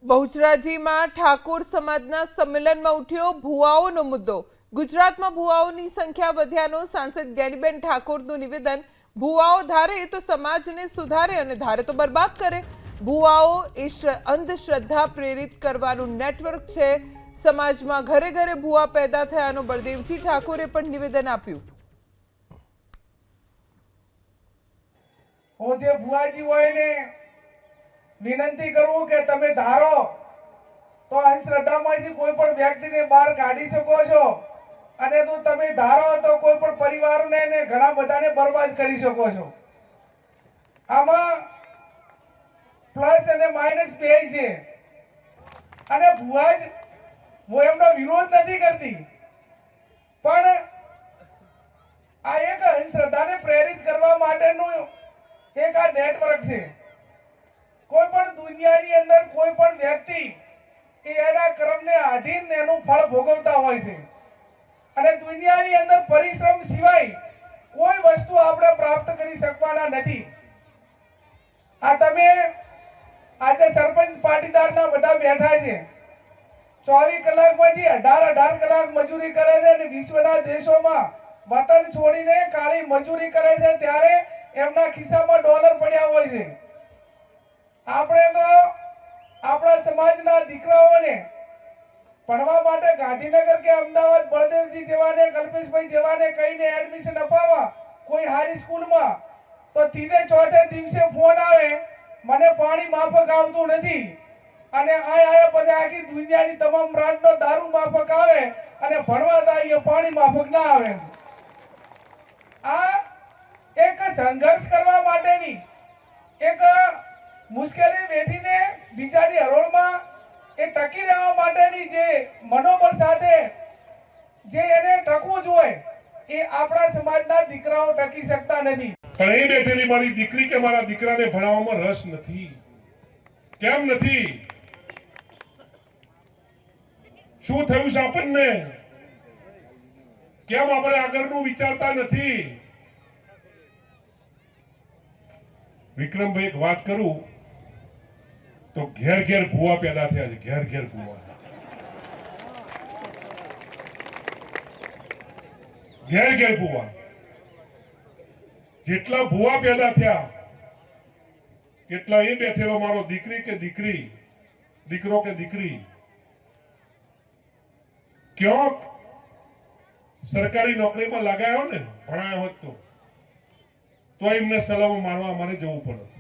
બહુચરાજીમાં ઠાકોર સમાજના સંમેલનમાં ઉઠ્યો ભુવાઓનો મુદ્દો। ગુજરાતમાં ભુવાઓની સંખ્યા વધ્યાનું સાંસદ જ્ઞાનીબેન ઠાકોરનું નિવેદન। ભુવાઓ ધારે તો સમાજને સુધારે અને ધારે તો બરબાદ કરે। ભુવાઓ એ અંધશ્રદ્ધા પ્રેરિત કરવાનું નેટવર્ક છે। સમાજમાં ઘરે ઘરે ભુવા પેદા થયાનો બળદેવજી ઠાકોરે પણ નિવેદન આપ્યું। હું જે ભુવાજી હોય ને વિનંતી કરું કે તમે ધારો તો અંધશ્રદ્ધામાંથી કોઈ પણ વ્યક્તિને બહાર કાઢી શકો છો અને જો તમે ધારો તો કોઈ પણ પરિવારને ને ઘણા બધાને બરબાદ કરી શકો છો। આમાં પ્લસ અને માઇનસ બે છે અને ભુવાજ હું એમનો વિરોધ નથી કરતી પણ આ એક અંધશ્રદ્ધાને પ્રેરિત કરવા માટેનું એક આ નેટવર્ક છે। કોઈ પણ દુનિયાની અંદર કોઈ પણ વ્યક્તિ એના કર્મને આધીન એનું ફળ ભોગવતા હોય છે અને દુનિયાની અંદર પરિશ્રમ સિવાય કોઈ વસ્તુ આપણે પ્રાપ્ત કરી શકવાના નથી। આ તમે આજે સરપંચ પાટીદારના બધા બેઠા છે, 24 કલાકમાંથી 18 કલાક મજૂરી કરે છે અને વિશ્વના દેશોમાં વતન છોડીને કાળી મજૂરી કરે છે ત્યારે એમના ખિસ્સામાં ડોલર પડ્યા હોય છે। આપણે તો આપણા સમાજના દીકરાઓને ભણવા માટે ગાંધીનગર કે અમદાવાદ બળદેવજી જેવાને કલ્પેશભાઈ જેવાને કહીને એડમિશન અપાવવા કોઈ હારી સ્કૂલમાં તો ત્રીજે ચોથે દિવસે ફોન આવે મને પાણી માફક આવતું નથી અને આયા બધા આખી દુનિયાની તમામ બ્રાન્ડનો દારૂ માફક આવે અને ભણવા જાય પાણી માફક ના આવે। આ એક સંઘર્ષ કરવા માટેની એક મુશ્કેલી બેઠીને બીજાની હરોળમાં એ ટકી રહેવા માટેની જે મનોબળ સાથે જે એને ટકવું જોઈએ એ આપણા સમાજના દીકરાઓ ટકી શકતા નથી। પણ અહીં બેઠેલી મારી દીકરી કે મારા દીકરાને ભણાવવામાં રસ નથી। કેમ નથી? શું થયું છે આપણને? કેમ આપણે આગળનું વિચારતા નથી? વિક્રમભાઈ એક વાત કરું તો ઘેર ઘેર ભુવા પેદા થયા છે। ઘેર ઘેર ભુવા, ઘેર ઘેર ભુવા। જેટલા ભુવા પેદા થયા કેટલા એ બેઠેલો મારો દીકરી કે દીકરી, દીકરો કે દીકરી ક્યાંક સરકારી નોકરીમાં લગાયો ને ભણાયો હોત તો એમને સલામો મારવા મારે જવું પડે।